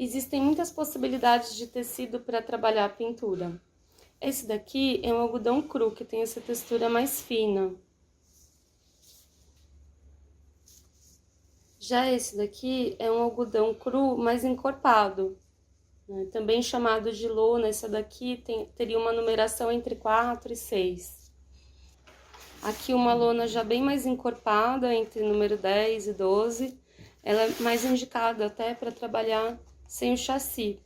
Existem muitas possibilidades de tecido para trabalhar a pintura. Esse daqui é um algodão cru, que tem essa textura mais fina. Já esse daqui é um algodão cru mais encorpado, né? Também chamado de lona. Esse daqui teria uma numeração entre 4 e 6. Aqui uma lona já bem mais encorpada, entre número 10 e 12. Ela é mais indicada até para trabalhar sem o chassi.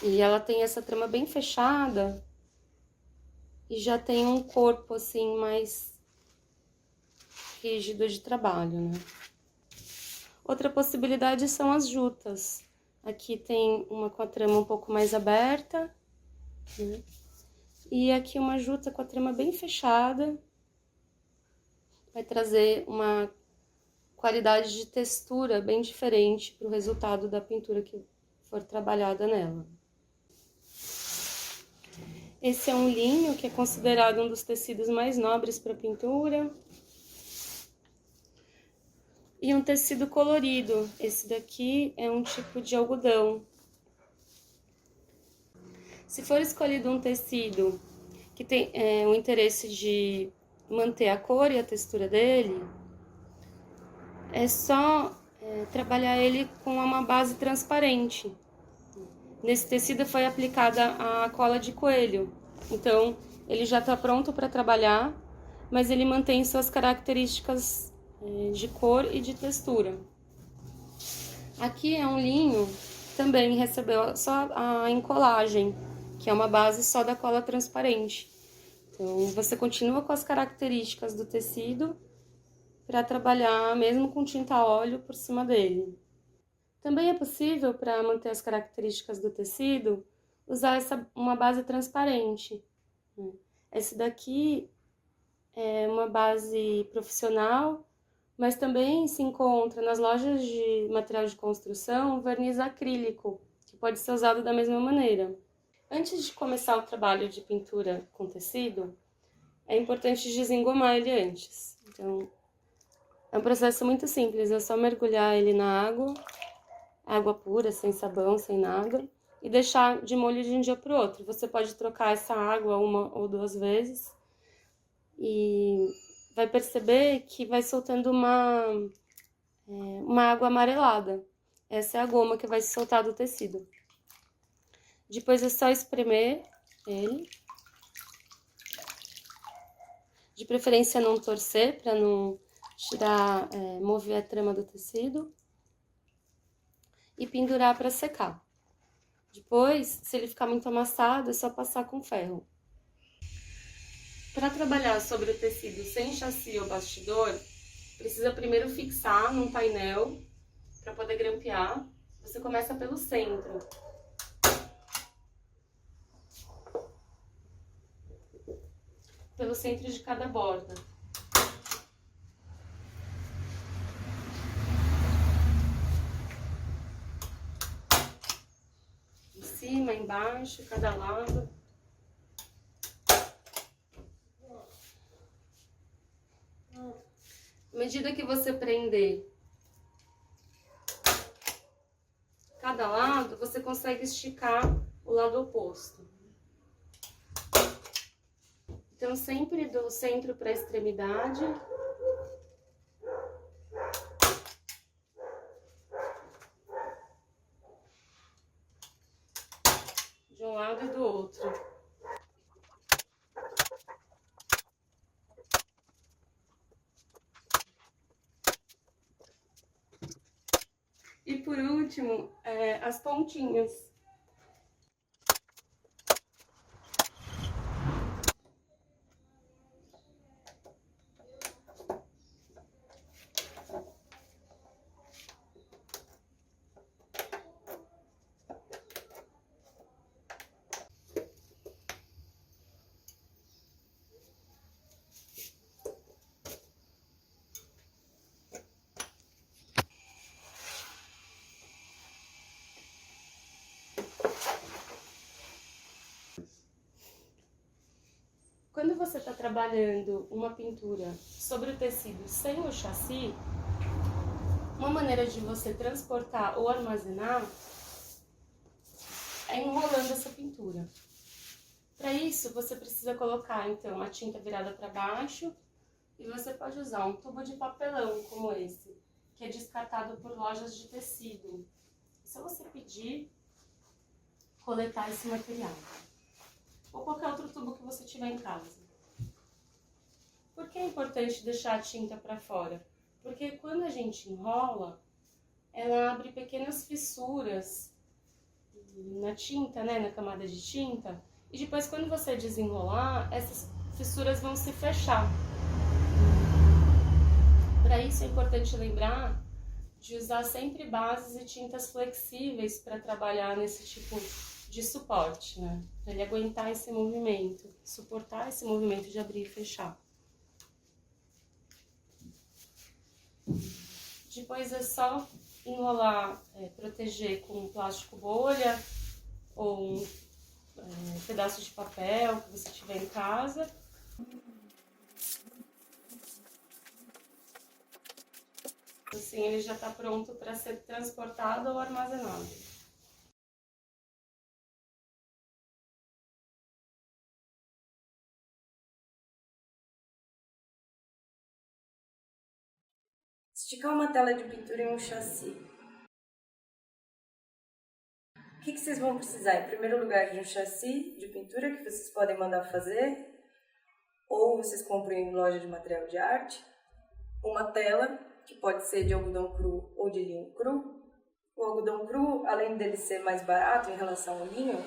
E ela tem essa trama bem fechada e já tem um corpo assim mais rígido de trabalho, né? Outra possibilidade são as jutas. Aqui tem uma com a trama um pouco mais aberta, né? E aqui uma juta com a trama bem fechada. Vai trazer uma qualidade de textura bem diferente para o resultado da pintura que for trabalhada nela. Esse é um linho, que é considerado um dos tecidos mais nobres para pintura. E um tecido colorido. Esse daqui é um tipo de algodão. Se for escolhido um tecido que tem o interesse de manter a cor e a textura dele, é só trabalhar ele com uma base transparente. Nesse tecido foi aplicada a cola de coelho, então ele já está pronto para trabalhar, mas ele mantém suas características de cor e de textura. Aqui é um linho, também recebeu só a encolagem, que é uma base só da cola transparente. Então, você continua com as características do tecido para trabalhar mesmo com tinta a óleo por cima dele. Também é possível, para manter as características do tecido, usar uma base transparente. Esse daqui é uma base profissional, mas também se encontra nas lojas de material de construção verniz acrílico, que pode ser usado da mesma maneira. Antes de começar o trabalho de pintura com tecido, é importante desengomar ele antes. Então, é um processo muito simples, é só mergulhar ele na água pura, sem sabão, sem nada, e deixar de molho de um dia para o outro. Você pode trocar essa água 1 ou 2 vezes e vai perceber que vai soltando uma água amarelada. Essa é a goma que vai se soltar do tecido. Depois é só espremer ele. De preferência não torcer, para não tirar, mover a trama do tecido. E pendurar para secar. Depois, se ele ficar muito amassado, é só passar com ferro. Para trabalhar sobre o tecido sem chassi ou bastidor, precisa primeiro fixar num painel para poder grampear. Você começa pelo centro. Pelo centro de cada borda. Em cima, embaixo, cada lado. À medida que você prender cada lado, você consegue esticar o lado oposto. Então, sempre do centro para a extremidade. De um lado e do outro. E por último, as pontinhas. Quando você está trabalhando uma pintura sobre o tecido sem o chassi, Uma maneira de você transportar ou armazenar é enrolando essa pintura. Para isso, você precisa colocar, então, a tinta virada para baixo e você pode usar um tubo de papelão como esse, que é descartado por lojas de tecido. É só você pedir, coletar esse material. Ou qualquer outro tubo que você tiver em casa. Por que é importante deixar a tinta para fora? Porque quando a gente enrola, ela abre pequenas fissuras na tinta, né, na camada de tinta, e depois quando você desenrolar, essas fissuras vão se fechar. Para isso é importante lembrar de usar sempre bases e tintas flexíveis para trabalhar nesse tipo de suporte, né? Para ele aguentar esse movimento, suportar esse movimento de abrir e fechar. Depois é só enrolar, proteger com plástico bolha ou um pedaço de papel que você tiver em casa. Assim ele já está pronto para ser transportado ou armazenado. Esticar uma tela de pintura em um chassi. O que vocês vão precisar? Em primeiro lugar, de um chassi de pintura que vocês podem mandar fazer, ou vocês compram em loja de material de arte. Uma tela, que pode ser de algodão cru ou de linho cru. O algodão cru, além dele ser mais barato em relação ao linho,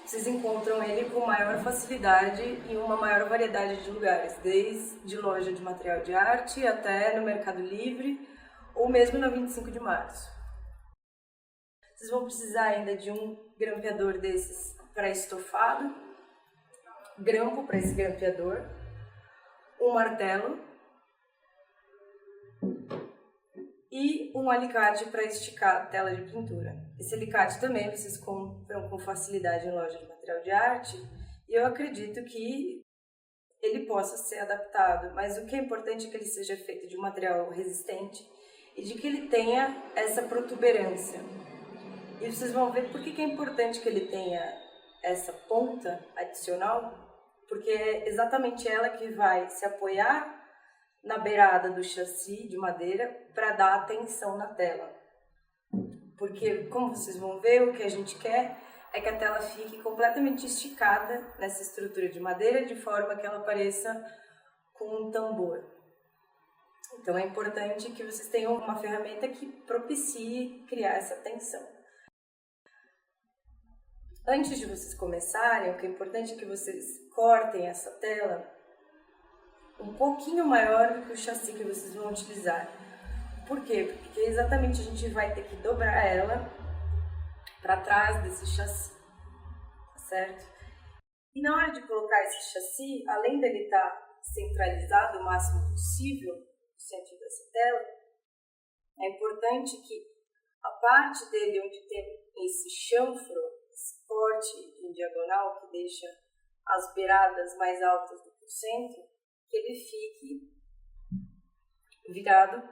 vocês encontram ele com maior facilidade em uma maior variedade de lugares, desde loja de material de arte até no Mercado Livre ou mesmo na 25 de março. Vocês vão precisar ainda de um grampeador desses para estofado, grampo para esse grampeador, um martelo e um alicate para esticar a tela de pintura. Esse alicate também vocês compram com facilidade em loja de material de arte e eu acredito que ele possa ser adaptado, mas o que é importante é que ele seja feito de um material resistente e de que ele tenha essa protuberância. E vocês vão ver por que é importante que ele tenha essa ponta adicional, porque é exatamente ela que vai se apoiar na beirada do chassi de madeira para dar atenção na tela. Porque, como vocês vão ver, o que a gente quer é que a tela fique completamente esticada nessa estrutura de madeira, de forma que ela pareça com um tambor. Então é importante que vocês tenham uma ferramenta que propicie criar essa tensão. Antes de vocês começarem, o que é importante é que vocês cortem essa tela um pouquinho maior do que o chassi que vocês vão utilizar. Por quê? Porque exatamente a gente vai ter que dobrar ela para trás desse chassi, tá certo? E na hora de colocar esse chassi, além dele estar centralizado o máximo possível no centro dessa tela, é importante que a parte dele onde tem esse chanfro, esse corte em diagonal que deixa as beiradas mais altas do que o centro, que ele fique virado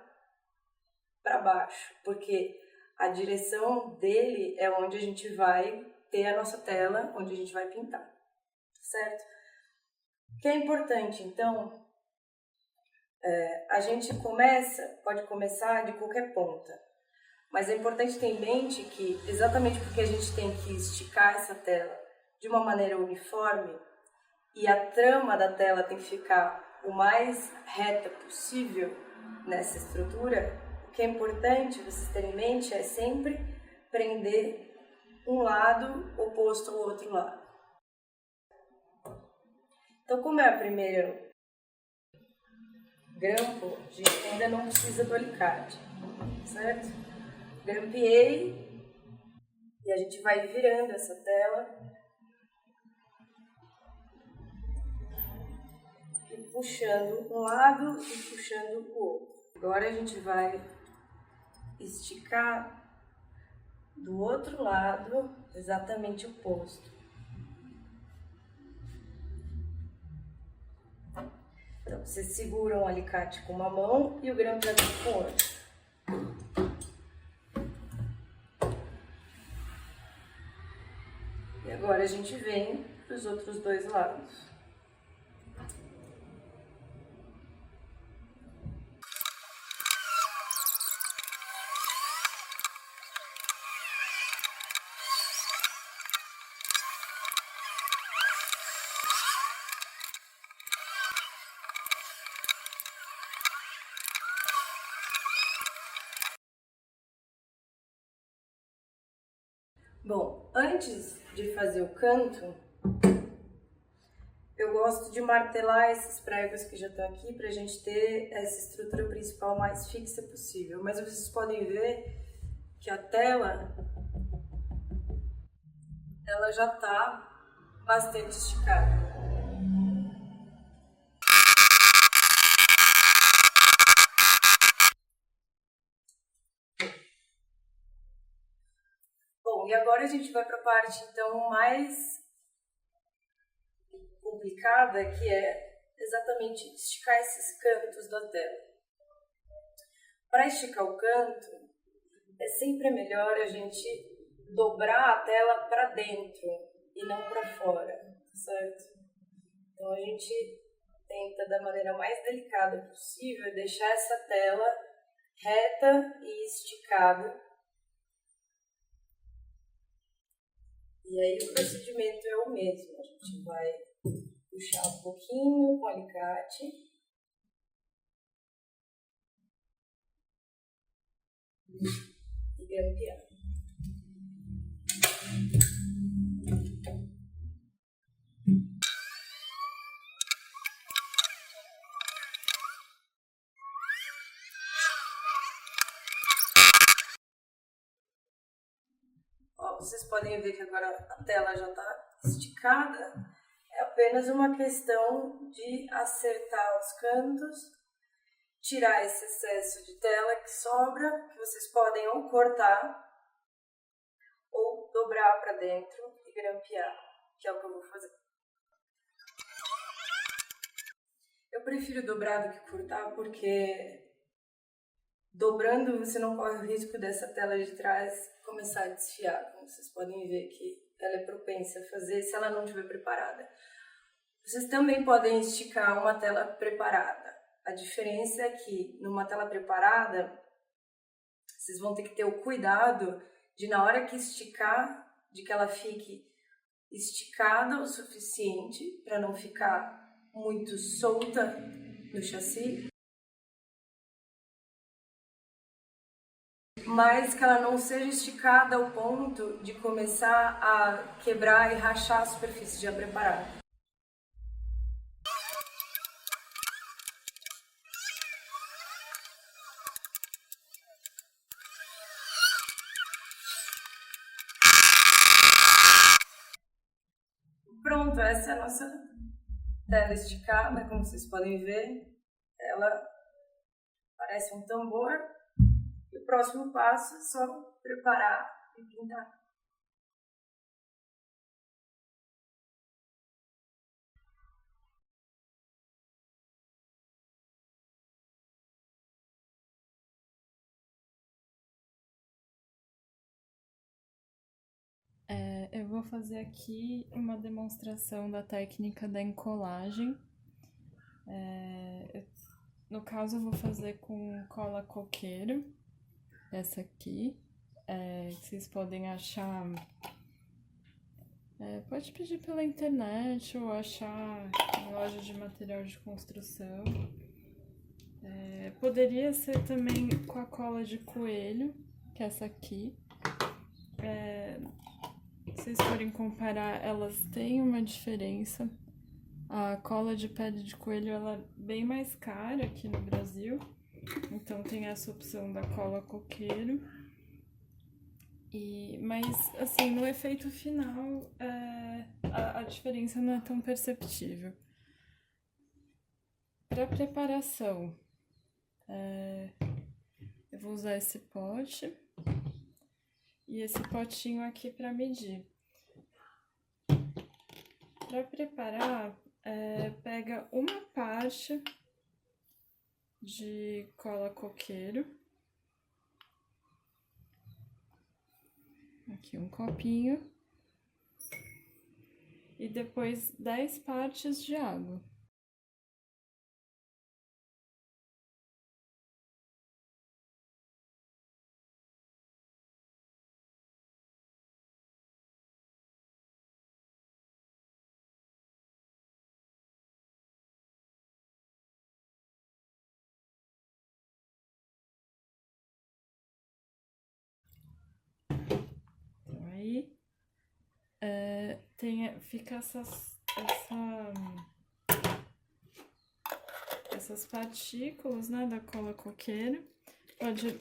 para baixo, porque a direção dele é onde a gente vai ter a nossa tela, onde a gente vai pintar, certo? O que é importante, então, a gente pode começar de qualquer ponta, mas é importante ter em mente que, exatamente porque a gente tem que esticar essa tela de uma maneira uniforme e a trama da tela tem que ficar o mais reta possível nessa estrutura, o que é importante vocês terem em mente é sempre prender um lado oposto ao outro lado. Então, como é o primeiro grampo, a gente ainda não precisa do alicate, certo? Grampeei e a gente vai virando essa tela e puxando um lado e puxando o outro. Agora a gente vai esticar do outro lado exatamente o oposto. Então, vocês seguram o alicate com uma mão e o grampeador com outra. E agora a gente vem para os outros dois lados. Bom, antes de fazer o canto, eu gosto de martelar esses pregos que já estão aqui para a gente ter essa estrutura principal mais fixa possível. Mas vocês podem ver que a tela, ela já está bastante esticada. Bom, e agora a gente vai para a parte então mais complicada, que é exatamente esticar esses cantos da tela. Para esticar o canto, é sempre melhor a gente dobrar a tela para dentro e não para fora, certo? Então a gente tenta da maneira mais delicada possível deixar essa tela reta e esticada. E aí o procedimento é o mesmo, a gente vai puxar um pouquinho com o alicate e grampear. Ó, vocês podem ver que agora a tela já está esticada. É apenas uma questão de acertar os cantos, tirar esse excesso de tela que sobra, que vocês podem ou cortar ou dobrar para dentro e grampear, que é o que eu vou fazer. Eu prefiro dobrar do que cortar porque dobrando você não corre o risco dessa tela de trás começar a desfiar, como vocês podem ver que ela é propensa a fazer se ela não estiver preparada. Vocês também podem esticar uma tela preparada. A diferença é que numa tela preparada, vocês vão ter que ter o cuidado de na hora que esticar, de que ela fique esticada o suficiente para não ficar muito solta no chassi, mas que ela não seja esticada ao ponto de começar a quebrar e rachar a superfície já preparada. Pronto, essa é a nossa tela esticada, como vocês podem ver. Ela parece um tambor. E o próximo passo é só preparar e pintar. Eu vou fazer aqui uma demonstração da técnica da encolagem. No caso, eu vou fazer com cola coqueiro, essa aqui. Vocês podem achar... pode pedir pela internet ou achar em loja de material de construção. Poderia ser também com a cola de coelho, que é essa aqui. Se vocês forem comparar, elas têm uma diferença. A cola de pele de coelho ela é bem mais cara aqui no Brasil, então tem essa opção da cola coqueiro. Mas, assim, no efeito final, a diferença não é tão perceptível. Para preparação, eu vou usar esse pote e esse potinho aqui para medir. Para preparar, pega uma parte de cola coqueiro Aqui um copinho. E depois 10 partes de água. Então aí fica essas partículas, né, da cola coqueira. Pode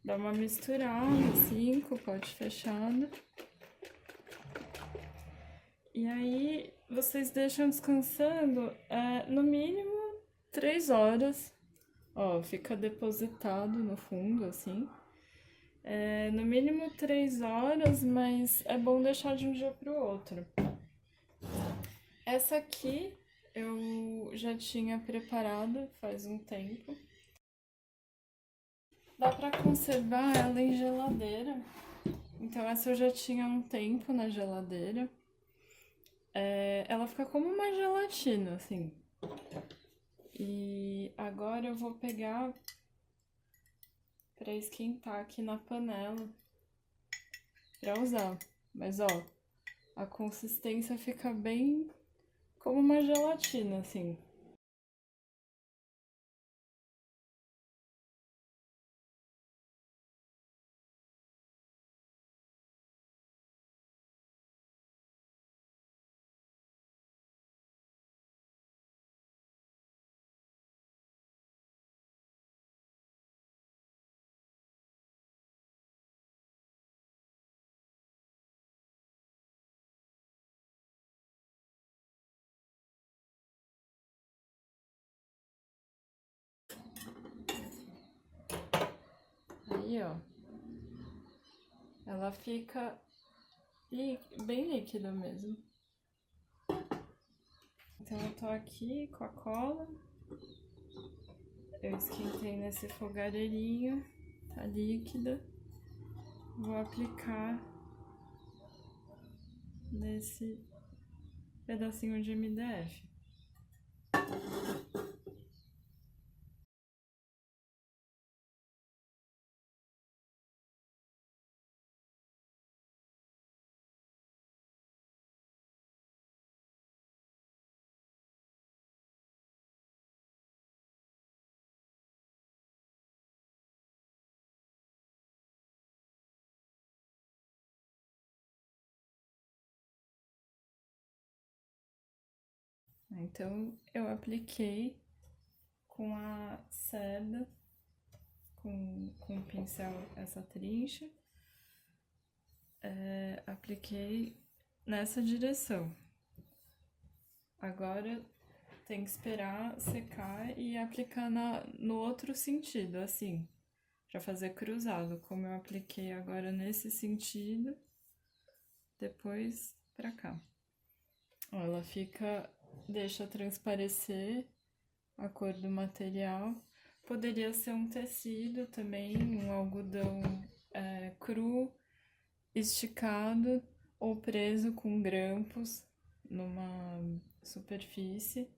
dar uma misturada, assim, com o pote fechado. E aí, vocês deixam descansando no mínimo 3 horas. Ó, fica depositado no fundo, assim. No mínimo 3 horas, mas é bom deixar de um dia pro outro. Essa aqui eu já tinha preparado faz um tempo. Dá pra conservar ela em geladeira. Então essa eu já tinha um tempo na geladeira. Ela fica como uma gelatina, assim. E agora eu vou pegar pra esquentar aqui na panela pra usar. Mas ó, a consistência fica bem como uma gelatina, assim. Aí, ó. Ela fica bem líquida mesmo. Então eu tô aqui com a cola. Eu esquentei nesse fogareirinho, tá líquida. Vou aplicar nesse pedacinho de MDF. Então eu apliquei com a cerda, com o pincel essa trincha, apliquei nessa direção. Agora tem que esperar secar e aplicar no outro sentido, assim, para fazer cruzado, como eu apliquei agora nesse sentido, depois pra cá. Ó, ela deixa transparecer a cor do material. Poderia ser um tecido também, um algodão cru, esticado ou preso com grampos numa superfície,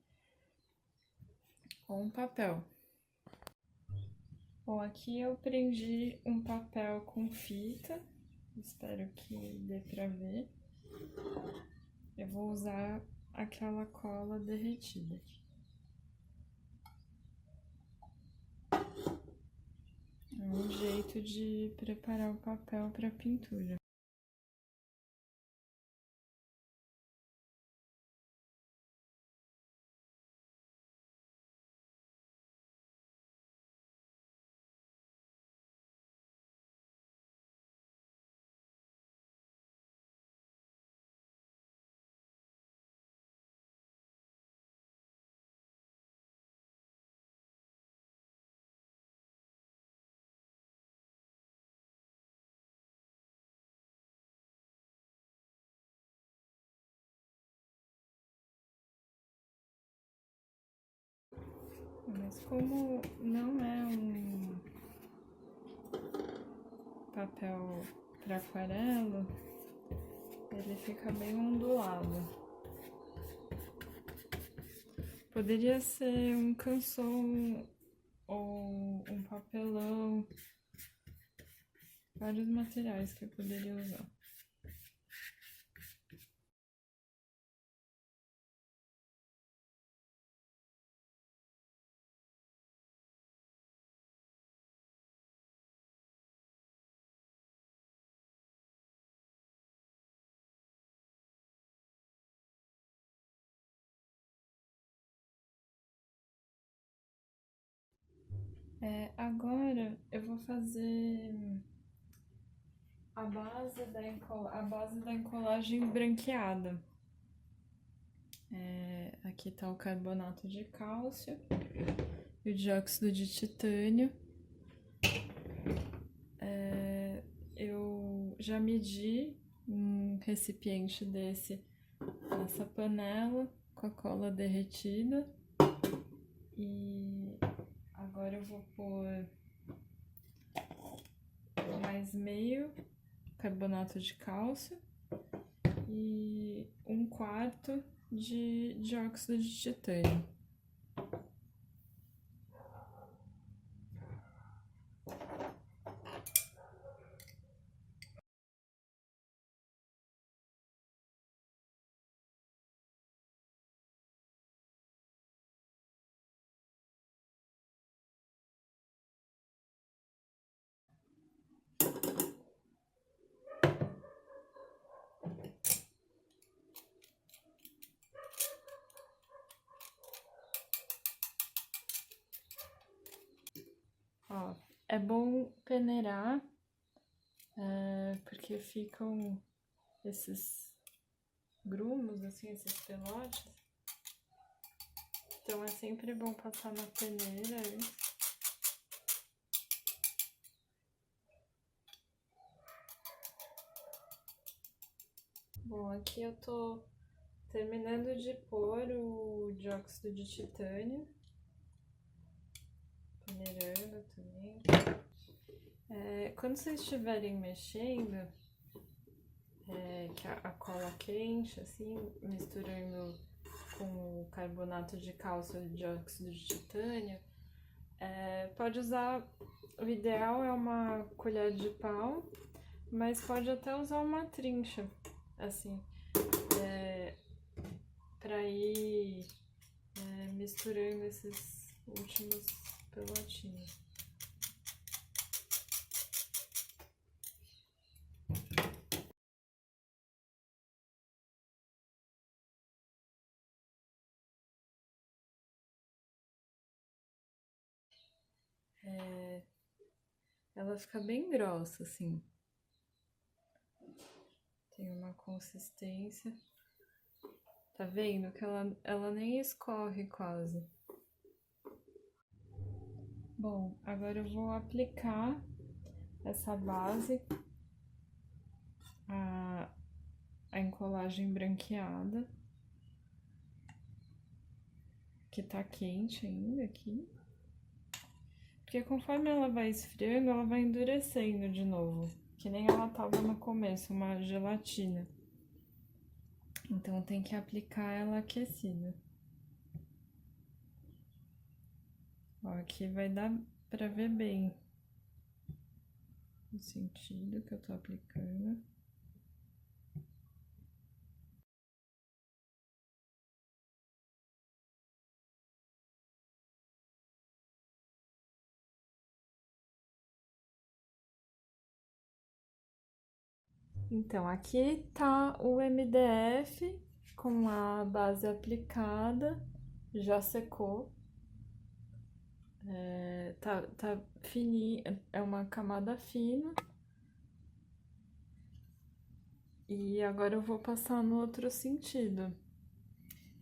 ou um papel. Bom, aqui eu prendi um papel com fita, espero que dê pra ver. Eu vou usar aquela cola derretida. É um jeito de preparar o papel para pintura. Mas como não é um papel para aquarela, ele fica bem ondulado. Poderia ser um canson ou um papelão, vários materiais que eu poderia usar. Agora eu vou fazer a base da encolagem branqueada. Aqui tá o carbonato de cálcio e o dióxido de titânio. Eu já medi um recipiente nessa panela com a cola derretida. E agora eu vou pôr mais meio carbonato de cálcio e 1/4 de dióxido de titânio. Ó, é bom peneirar, porque ficam esses grumos, assim, esses pelotes. Então é sempre bom passar na peneira antes. Bom, aqui eu tô terminando de pôr o dióxido de titânio. Peneirando também. Quando vocês estiverem mexendo, que a cola quente, assim, misturando com o carbonato de cálcio e dióxido de titânio, pode usar, o ideal é uma colher de pau, mas pode até usar uma trincha, assim, para ir misturando esses últimos pelotinhos. Ela fica bem grossa, assim. Tem uma consistência. Tá vendo que ela nem escorre quase. Bom, agora eu vou aplicar essa base, a encolagem branqueada, que tá quente ainda aqui. Porque conforme ela vai esfriando, ela vai endurecendo de novo, que nem ela tava no começo, uma gelatina. Então tem que aplicar ela aquecida. Ó, aqui vai dar pra ver bem o sentido que eu tô aplicando. Então, aqui tá o MDF com a base aplicada, já secou. Tá fininho, é uma camada fina. E agora eu vou passar no outro sentido.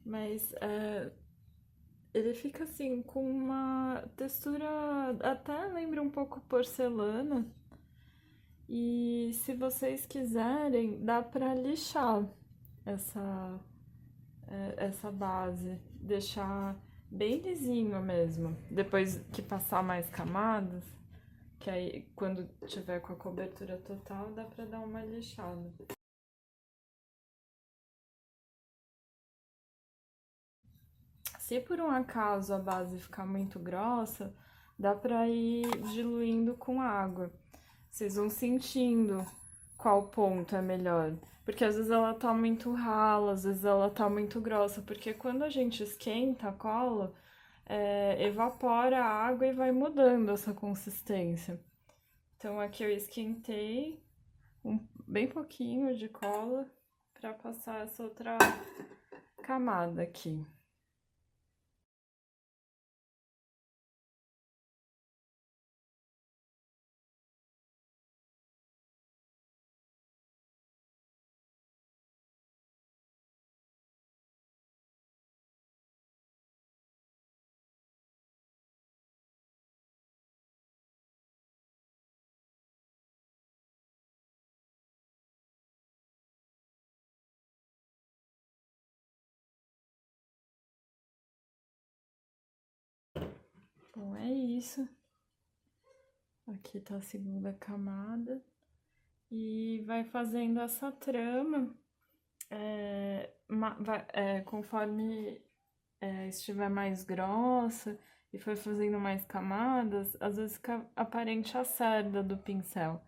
Mas ele fica assim, com uma textura, até lembra um pouco porcelana. E se vocês quiserem, dá pra lixar essa base, deixar bem lisinho mesmo. Depois que passar mais camadas, que aí quando tiver com a cobertura total dá para dar uma lixada. Se por um acaso a base ficar muito grossa, dá para ir diluindo com água. Vocês vão sentindo qual ponto é melhor. Porque às vezes ela tá muito rala, às vezes ela tá muito grossa. Porque quando a gente esquenta a cola, evapora a água e vai mudando essa consistência. Então aqui eu esquentei bem pouquinho de cola para passar essa outra camada aqui. Bom, é isso. Aqui tá a segunda camada. E vai fazendo essa trama. Conforme estiver mais grossa e for fazendo mais camadas, às vezes fica aparente a cerda do pincel.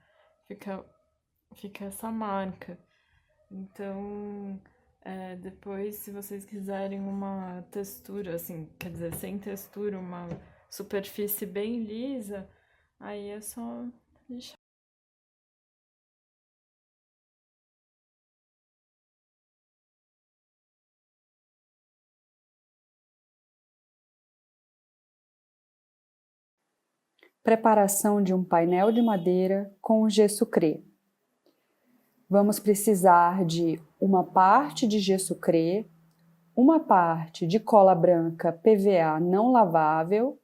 Fica essa marca. Então, depois, se vocês quiserem uma textura, assim, quer dizer, sem textura, uma superfície bem lisa, aí é só lixar. Preparação de um painel de madeira com gesso crê. Vamos precisar de uma parte de gesso crê, uma parte de cola branca PVA não lavável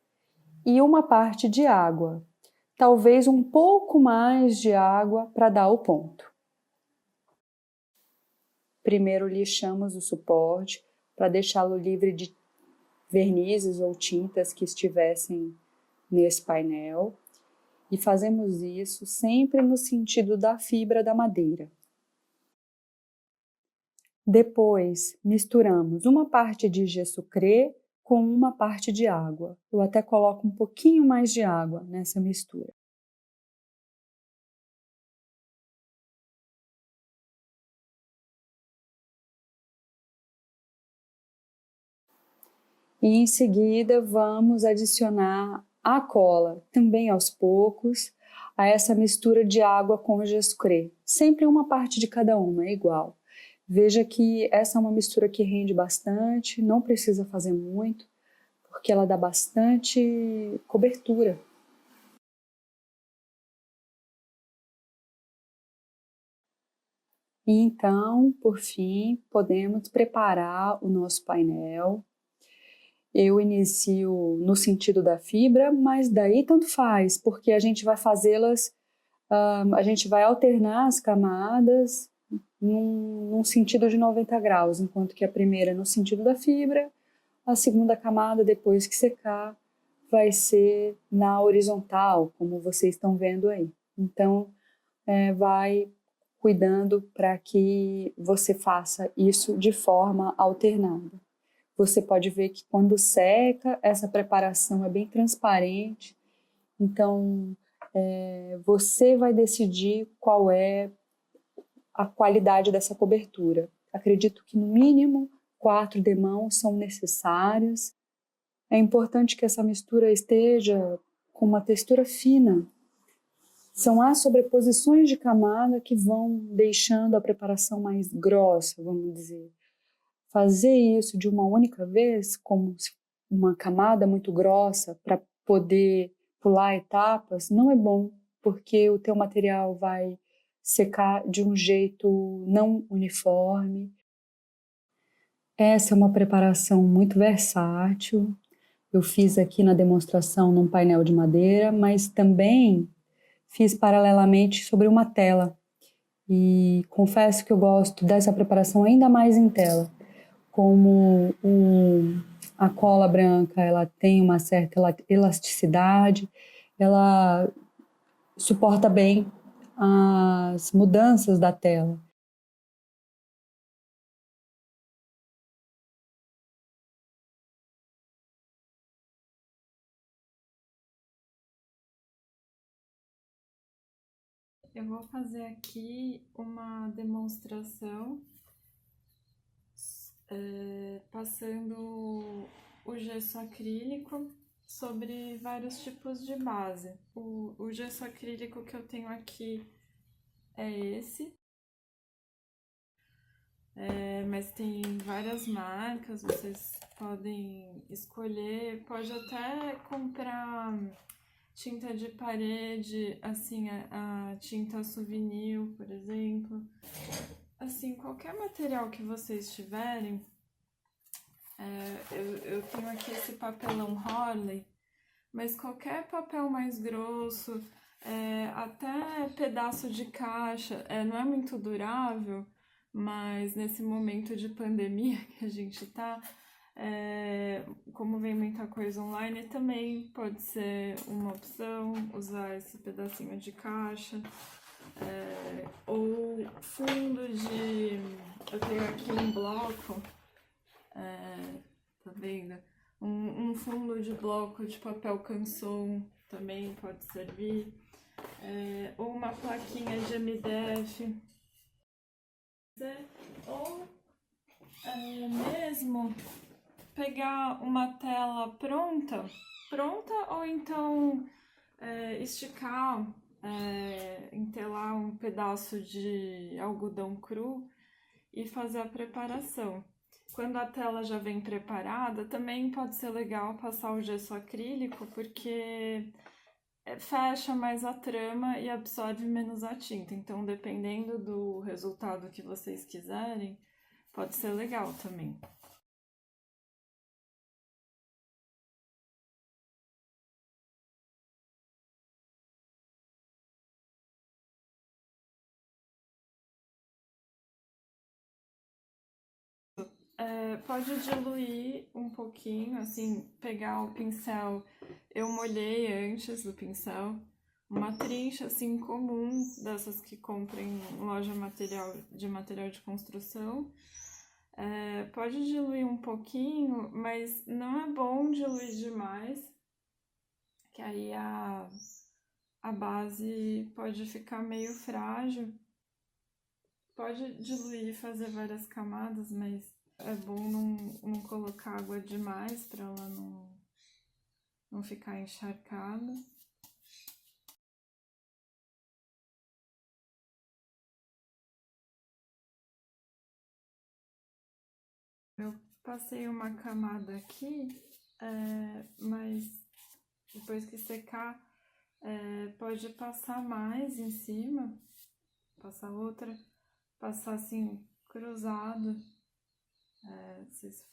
e uma parte de água, talvez um pouco mais de água para dar o ponto. Primeiro lixamos o suporte para deixá-lo livre de vernizes ou tintas que estivessem nesse painel e fazemos isso sempre no sentido da fibra da madeira. Depois, misturamos uma parte de gesso crê com uma parte de água. Eu até coloco um pouquinho mais de água nessa mistura. E em seguida vamos adicionar a cola, também aos poucos, a essa mistura de água com gesso crê. Sempre uma parte de cada uma, é igual. Veja que essa é uma mistura que rende bastante, não precisa fazer muito, porque ela dá bastante cobertura. E então, por fim, podemos preparar o nosso painel. Eu inicio no sentido da fibra, mas daí tanto faz, porque a gente vai fazê-las, a gente vai alternar as camadas num sentido de 90 graus, enquanto que a primeira é no sentido da fibra, a segunda camada, depois que secar, vai ser na horizontal, como vocês estão vendo aí. Então, vai cuidando para que você faça isso de forma alternada. Você pode ver que quando seca, essa preparação é bem transparente, então você vai decidir qual é a qualidade dessa cobertura. Acredito que no mínimo 4 demãos são necessários. É importante que essa mistura esteja com uma textura fina. São as sobreposições de camada que vão deixando a preparação mais grossa, vamos dizer. Fazer isso de uma única vez, como uma camada muito grossa, para poder pular etapas, não é bom, porque o teu material vai secar de um jeito não uniforme. Essa é uma preparação muito versátil. Eu fiz aqui na demonstração num painel de madeira, mas também fiz paralelamente sobre uma tela. E confesso que eu gosto dessa preparação ainda mais em tela. Como a cola branca ela tem uma certa elasticidade, ela suporta bem as mudanças da tela. Eu vou fazer aqui uma demonstração passando o gesso acrílico sobre vários tipos de base. O gesso acrílico que eu tenho aqui é esse, mas tem várias marcas, vocês podem escolher, pode até comprar tinta de parede, assim, a tinta souvenir, por exemplo. Assim, qualquer material que vocês tiverem, eu tenho aqui esse papelão Hurley, mas qualquer papel mais grosso, até pedaço de caixa, não é muito durável, mas nesse momento de pandemia que a gente tá, como vem muita coisa online, também pode ser uma opção usar esse pedacinho de caixa. Ou fundo de... Eu tenho aqui um bloco, tá vendo? Um fundo de bloco de papel canson também pode servir. Ou uma plaquinha de MDF. Ou mesmo pegar uma tela pronta ou então esticar, entelar um pedaço de algodão cru e fazer a preparação. Quando a tela já vem preparada, também pode ser legal passar o gesso acrílico, porque fecha mais a trama e absorve menos a tinta. Então, dependendo do resultado que vocês quiserem, pode ser legal também. Pode diluir um pouquinho, assim, pegar o pincel, eu molhei antes do pincel, uma trincha assim comum, dessas que compram em loja de material de construção. Pode diluir um pouquinho, mas não é bom diluir demais, que aí a base pode ficar meio frágil. Pode diluir e fazer várias camadas, mas é bom não colocar água demais para ela não ficar encharcada. Eu passei uma camada aqui, mas depois que secar, pode passar mais em cima, passar outra, passar assim cruzado. Vocês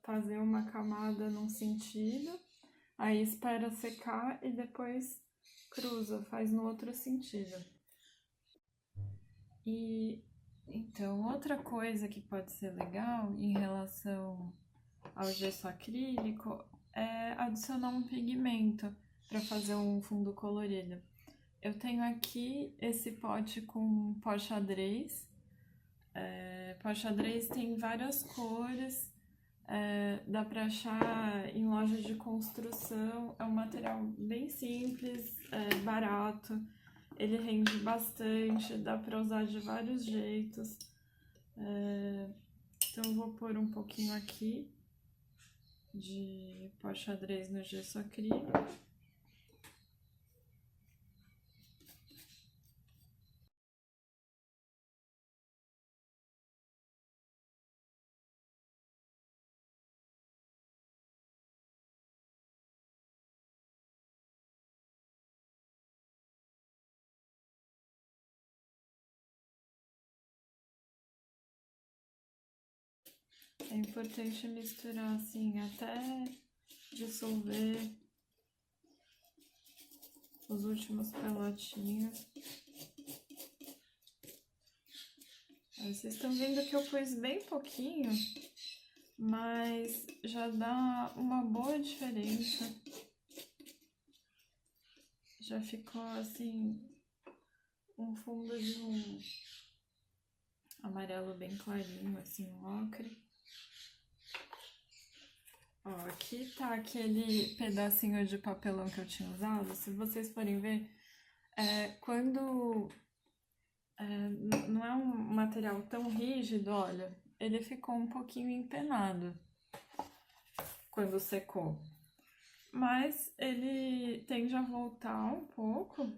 fazer uma camada num sentido, aí espera secar e depois cruza, faz no outro sentido. E então, outra coisa que pode ser legal em relação ao gesso acrílico é adicionar um pigmento para fazer um fundo colorido. Eu tenho aqui esse pote com pó xadrez. Pó xadrez tem várias cores, dá para achar em lojas de construção. É um material bem simples, barato, ele rende bastante, dá para usar de vários jeitos. Então eu vou pôr um pouquinho aqui de pó xadrez no gesso acrílico. É importante misturar assim até dissolver os últimos pelotinhos. Vocês estão vendo que eu pus bem pouquinho, mas já dá uma boa diferença. Já ficou assim, um fundo de um amarelo bem clarinho, assim, um ocre. Ó, aqui tá aquele pedacinho de papelão que eu tinha usado. Se vocês forem ver, quando não é um material tão rígido, olha, ele ficou um pouquinho empenado quando secou. Mas ele tende a voltar um pouco.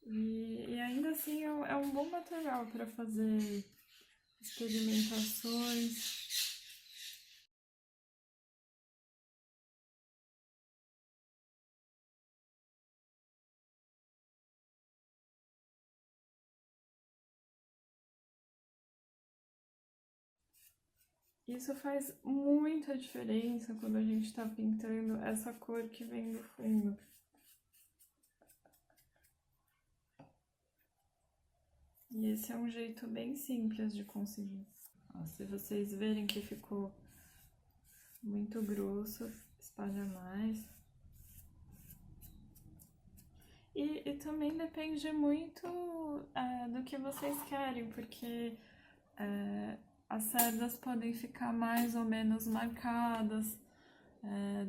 E ainda assim é um bom material para fazer experimentações. Isso faz muita diferença quando a gente está pintando essa cor que vem do fundo. E esse é um jeito bem simples de conseguir. Ó, se vocês verem que ficou muito grosso, espalha mais. E também depende muito do que vocês querem, porque as cerdas podem ficar mais ou menos marcadas.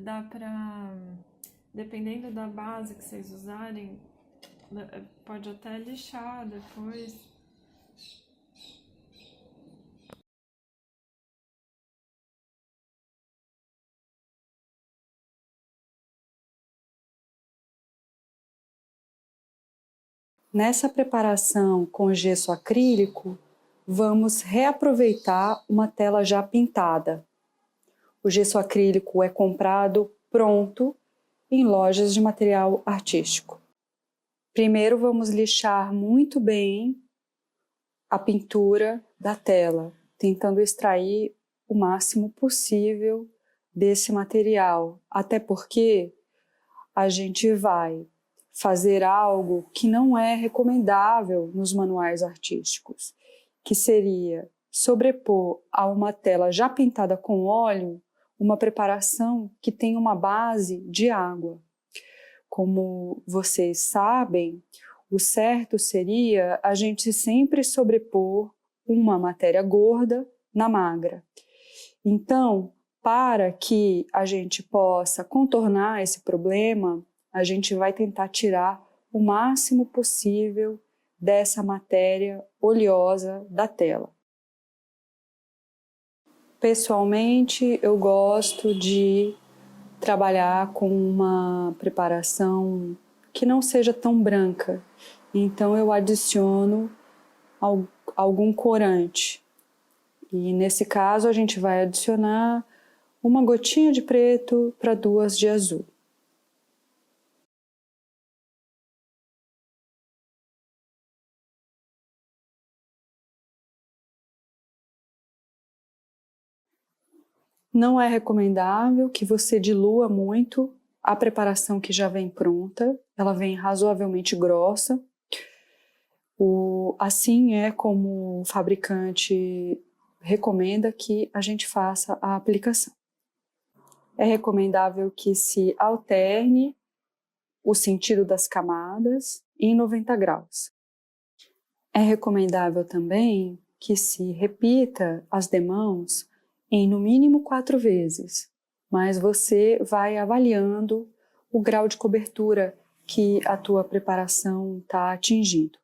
Dá pra, dependendo da base que vocês usarem, pode até lixar depois. Nessa preparação com gesso acrílico, vamos reaproveitar uma tela já pintada. O gesso acrílico é comprado pronto em lojas de material artístico. Primeiro vamos lixar muito bem a pintura da tela, tentando extrair o máximo possível desse material, até porque a gente vai fazer algo que não é recomendável nos manuais artísticos, que seria sobrepor a uma tela já pintada com óleo uma preparação que tem uma base de água. Como vocês sabem, o certo seria a gente sempre sobrepor uma matéria gorda na magra. Então, para que a gente possa contornar esse problema, a gente vai tentar tirar o máximo possível dessa matéria oleosa da tela. Pessoalmente, eu gosto de trabalhar com uma preparação que não seja tão branca. Então eu adiciono algum corante. E nesse caso a gente vai adicionar uma gotinha de preto para 2 de azul. Não é recomendável que você dilua muito a preparação que já vem pronta, ela vem razoavelmente grossa. Assim é como o fabricante recomenda que a gente faça a aplicação. É recomendável que se alterne o sentido das camadas em 90 graus. É recomendável também que se repita as demãos em no mínimo 4 vezes, mas você vai avaliando o grau de cobertura que a tua preparação está atingindo.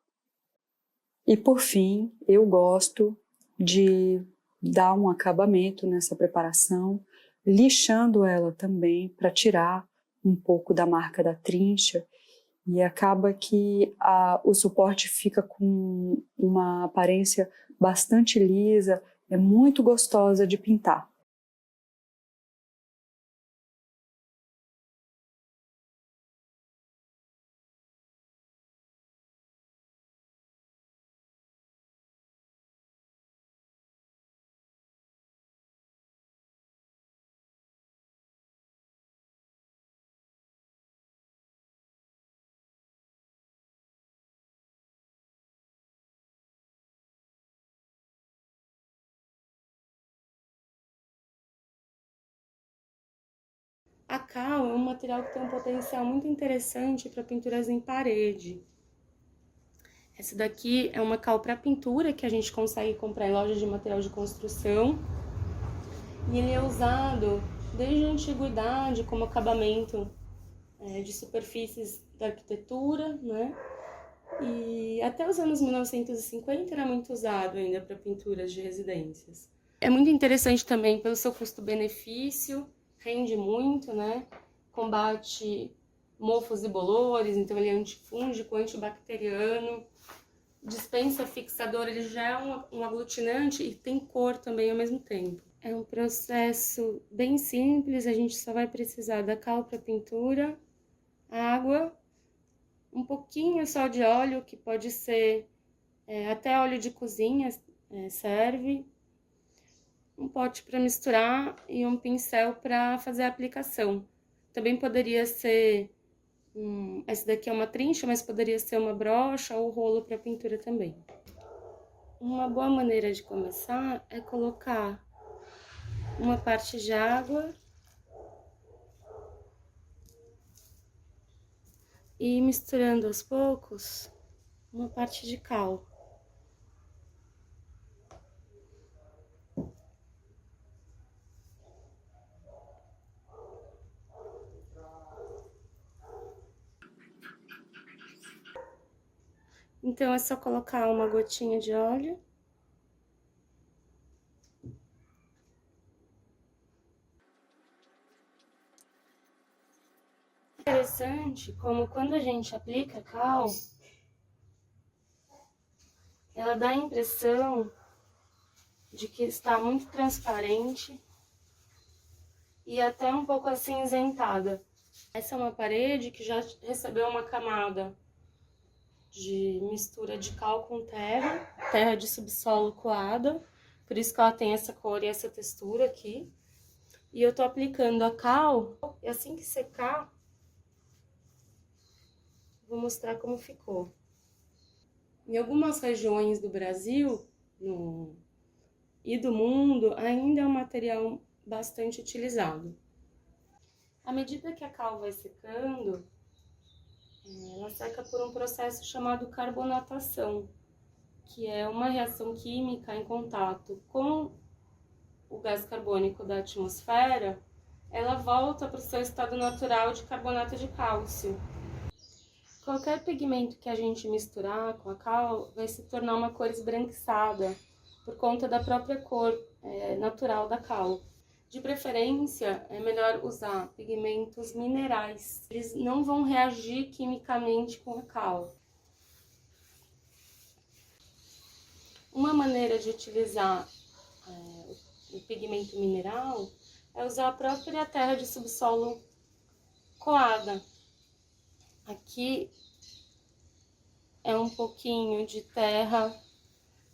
E por fim, eu gosto de dar um acabamento nessa preparação, lixando ela também para tirar um pouco da marca da trincha, e acaba que o suporte fica com uma aparência bastante lisa, é muito gostosa de pintar. A cal é um material que tem um potencial muito interessante para pinturas em parede. Essa daqui é uma cal para pintura que a gente consegue comprar em lojas de material de construção. E ele é usado desde a antiguidade como acabamento de superfícies da arquitetura, né? E até os anos 1950 era muito usado ainda para pinturas de residências. É muito interessante também pelo seu custo-benefício, rende muito, né? Combate mofos e bolores, então ele é antifúngico, antibacteriano, dispensa fixador, ele já é um aglutinante e tem cor também ao mesmo tempo. É um processo bem simples, a gente só vai precisar da cal para pintura, água, um pouquinho só de óleo, que pode ser até óleo de cozinha, serve, um pote para misturar e um pincel para fazer a aplicação. Também poderia ser, essa daqui é uma trincha, mas poderia ser uma brocha ou rolo para pintura também. Uma boa maneira de começar é colocar uma parte de água e ir misturando aos poucos uma parte de cal. Então é só colocar uma gotinha de óleo. Interessante como quando a gente aplica a cal, ela dá a impressão de que está muito transparente e até um pouco acinzentada. Essa é uma parede que já recebeu uma camada de mistura de cal com terra de subsolo coada, por isso que ela tem essa cor e essa textura aqui. E eu tô aplicando a cal, e assim que secar, vou mostrar como ficou. Em algumas regiões do Brasil e do mundo, ainda é um material bastante utilizado. À medida que a cal vai secando, ela seca por um processo chamado carbonatação, que é uma reação química em contato com o gás carbônico da atmosfera, ela volta para o seu estado natural de carbonato de cálcio. Qualquer pigmento que a gente misturar com a cal vai se tornar uma cor esbranquiçada, por conta da própria cor natural da cal. De preferência, é melhor usar pigmentos minerais. Eles não vão reagir quimicamente com a cal. Uma maneira de utilizar o pigmento mineral é usar a própria terra de subsolo coada. Aqui é um pouquinho de terra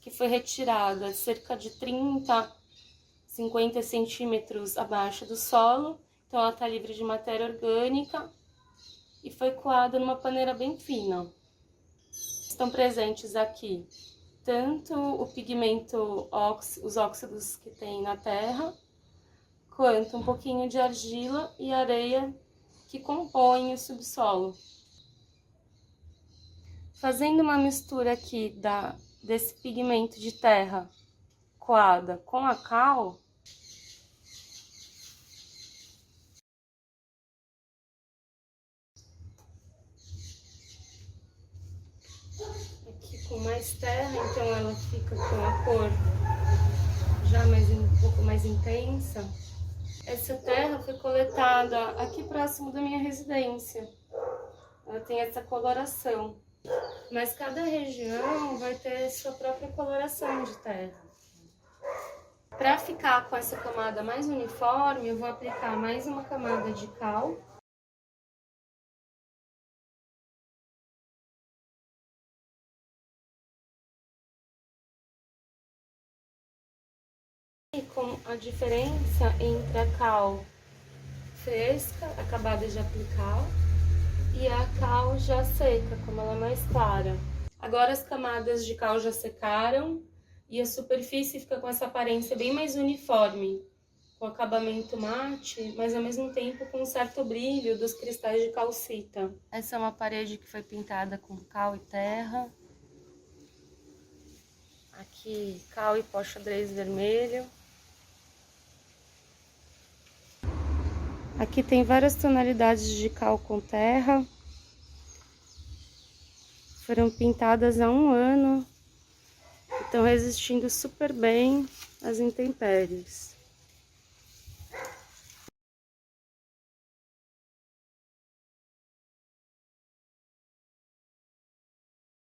que foi retirada cerca de 50 centímetros abaixo do solo, então ela está livre de matéria orgânica e foi coada numa paneira bem fina. Estão presentes aqui tanto o pigmento, os óxidos que tem na terra, quanto um pouquinho de argila e areia que compõem o subsolo. Fazendo uma mistura aqui desse pigmento de terra coada com a cal, aqui com mais terra, então ela fica com a cor já um pouco mais intensa. Essa terra foi coletada aqui próximo da minha residência. Ela tem essa coloração, mas cada região vai ter sua própria coloração de terra. Para ficar com essa camada mais uniforme, eu vou aplicar mais uma camada de cal. E com a diferença entre a cal fresca, acabada de aplicar, e a cal já seca, como ela é mais clara. Agora as camadas de cal já secaram e a superfície fica com essa aparência bem mais uniforme, com acabamento mate, mas ao mesmo tempo com um certo brilho dos cristais de calcita. Essa é uma parede que foi pintada com cal e terra. Aqui cal e pó xadrez vermelho. Aqui tem várias tonalidades de cal com terra. Foram pintadas há 1 ano. Estão resistindo super bem às intempéries.